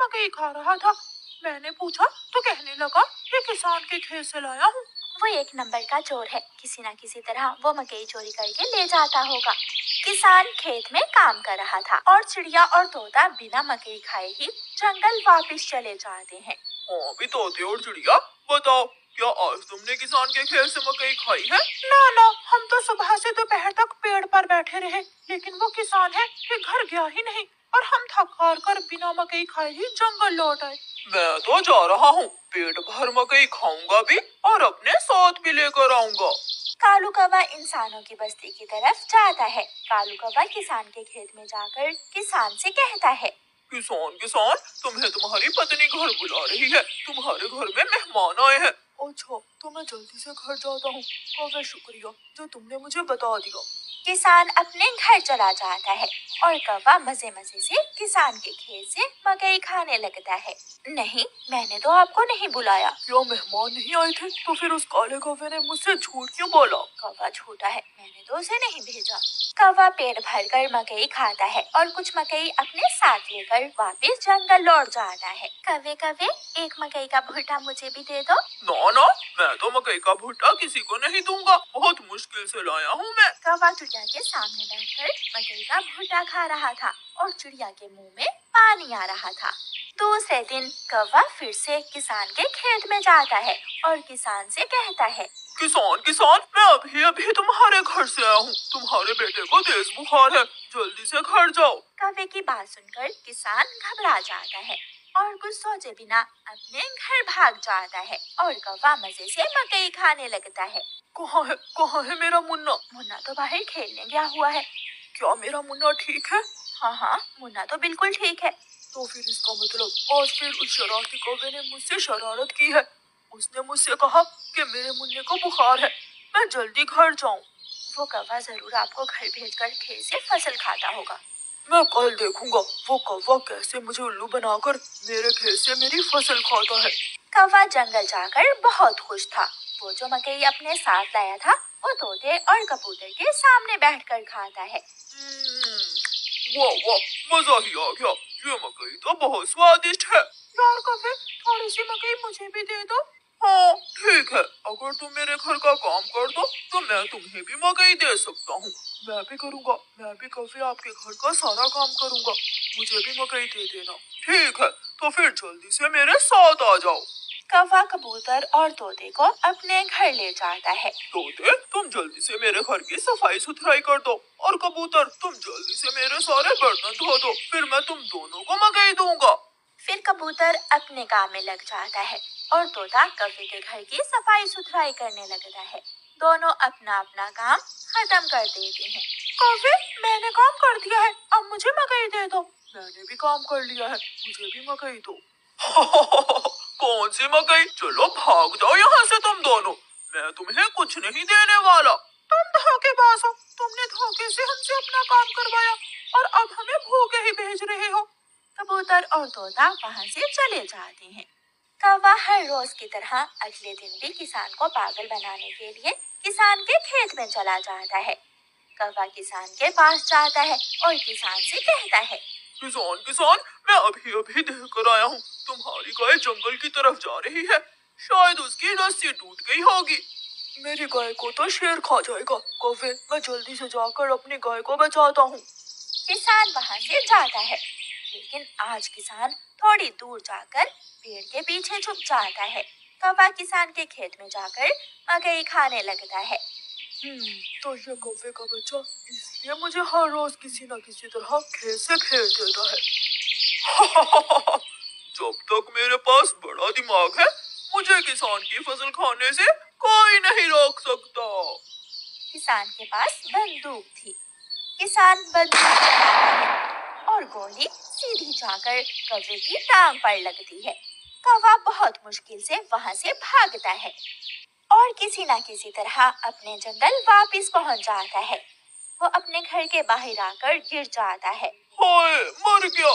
मकई खा रहा था। मैंने पूछा तो कहने लगा ये किसान के खेत से लाया हूँ। वो एक नंबर का चोर है, किसी न किसी तरह वो मकई चोरी करके ले जाता होगा। किसान खेत में काम कर रहा था और चिड़िया और तोता बिना मकई खाए ही जंगल वापस चले जाते हैं। हाँ भी तोते और चिड़िया, बताओ क्या आज तुमने किसान के खेत से मकई खाई है? ना, हम तो सुबह से दोपहर तक पेड़ पर बैठे रहे, लेकिन वो किसान है कि घर गया ही नहीं और हम थक हार कर बिना मकई खाए ही जंगल लौट आए। मैं तो जा रहा हूँ, पेट भर मकई खाऊंगा भी और अपने साथ भी लेकर आऊंगा। कालू कौवा इंसानों की बस्ती की तरफ जाता है। कालू कौवा किसान के खेत में जाकर किसान से कहता है, किसान, तुम्हें तुम्हारी पत्नी घर बुला रही है, तुम्हारे घर में मेहमान आए हैं। अच्छा, तो मैं जल्दी से घर जाता हूँ। कौवे शुक्रिया जो तुमने मुझे बता दिया। किसान अपने घर चला जाता है और कौवा मजे मजे से किसान के खेत से मकई खाने लगता है। नहीं, मैंने तो आपको नहीं बुलाया। क्या मेहमान नहीं आए थे? तो फिर उस काले कौवे ने मुझसे झूठ क्यों बोला? कौवा झूठा है, मैंने तो उसे नहीं भेजा। कौवा पेट भरकर मकई खाता है और कुछ मकई अपने साथ लेकर वापस जंगल लौट जाता है। कौवे कौवे, एक मकई का भुट्टा मुझे भी दे दो। ना, मैं तो मकई का भुट्टा किसी को नहीं दूंगा, बहुत मुश्किल से लाया हूँ मैं। कौवा चिड़िया के सामने बैठकर मकई का भुट्टा खा रहा था और चिड़िया के मुंह में पानी आ रहा था। दूसरे दिन कौवा फिर से किसान के खेत में जाता है और किसान से कहता है, किसान, मैं अभी तुम्हारे घर से आया हूँ, तुम्हारे बेटे को तेज बुखार है, जल्दी से घर जाओ। कौवे की बात सुनकर किसान घबरा जाता है और कुछ सोचे बिना अपने घर भाग जाता है और कौवा मजे से मकई खाने लगता है। कहाँ है मेरा मुन्ना? मुन्ना तो बाहर खेलने गया हुआ है। क्या मेरा मुन्ना ठीक है? हाँ, मुन्ना तो बिल्कुल ठीक है। तो फिर इसका मतलब आज फिर उस शरारती कौवे ने मुझसे शरारत की है। उसने मुझसे कहा कि मेरे मुन्ने को बुखार है, मैं जल्दी घर जाऊं। वो कौवा जरूर आपको घर भेजकर खेत से फसल खाता होगा। मैं कल देखूंगा वो कौवा कैसे मुझे उल्लू बनाकर मेरे खेत से मेरी फसल खाता है। कौवा जंगल जाकर बहुत खुश था। वो जो मकई अपने साथ लाया था वो तोते और कबूतर के सामने बैठकर खाता है। वाह, मजा ही आ गया, ये मकई तो बहुत स्वादिष्ट है। यार कौवे, थोड़ी सी मकई मुझे भी दे दो। हाँ ठीक है, अगर तुम मेरे घर का काम कर दो तो मैं तुम्हें भी मकई दे सकता हूँ। मैं भी करूँगा, मैं भी कभी आपके घर का सारा काम करूँगा, मुझे भी मकई दे देना। ठीक है, तो फिर जल्दी से मेरे साथ आ जाओ। कौवा कबूतर और तोते को अपने घर ले जाता है। तोते, तुम जल्दी से मेरे घर की सफाई सुथराई कर दो और कबूतर तुम जल्दी से मेरे सारे बर्तन धो दो, फिर मैं तुम दोनों को मकई दूंगा। फिर कबूतर अपने काम में लग जाता है और तोता कौवे के घर की सफाई सुथराई करने लगता है। दोनों अपना अपना काम खत्म कर देते हैं। कौवे, मैंने काम कर दिया है, अब मुझे मकई दे दो। मैंने भी काम कर लिया है, मुझे भी मकई दो। कौन सी मकई? चलो भाग जाओ यहाँ से तुम दोनों, मैं तुम्हें कुछ नहीं देने वाला। तुम धोखेबाज हो, तुमने धोखे से हमसे अपना काम करवाया और अब हमें भूखे ही भेज रहे हो। कबूतर और तोता वहाँ से चले जाते हैं। कौवा हर रोज की तरह अगले दिन भी किसान को पागल बनाने के लिए किसान के खेत में चला जाता है। कौवा किसान के पास जाता है और किसान से कहता है, किसान, मैं अभी देख कर आया हूँ, तुम्हारी गाय जंगल की तरफ जा रही है, शायद उसकी रस्सी टूट गई होगी। मेरी गाय को तो शेर खा जाएगा। कौवे, मैं जल्दी से जाकर अपनी गाय को बचाता हूँ। किसान वहाँ से जाता है, लेकिन आज किसान थोड़ी दूर जाकर पेड़ के पीछे छुप जाता है। कौवा किसान के खेत में जाकर मकई खाने लगता है। तो ये कौवे का बच्चा इसलिए मुझे हर रोज किसी न किसी तरह खेत से भेज देता है। जब तक मेरे पास बड़ा दिमाग है, मुझे किसान की फसल खाने से कोई नहीं रोक सकता। किसान के पास बंदूक थी। किसान बंदूक चलाता है और गोली सीधी जाकर कौवे की टांग पर लगती है। कौवा बहुत मुश्किल से वहाँ से भागता है और किसी न किसी तरह अपने जंगल वापस पहुँच जाता है। वो अपने घर के बाहर आकर गिर जाता है। हाय, मर गया।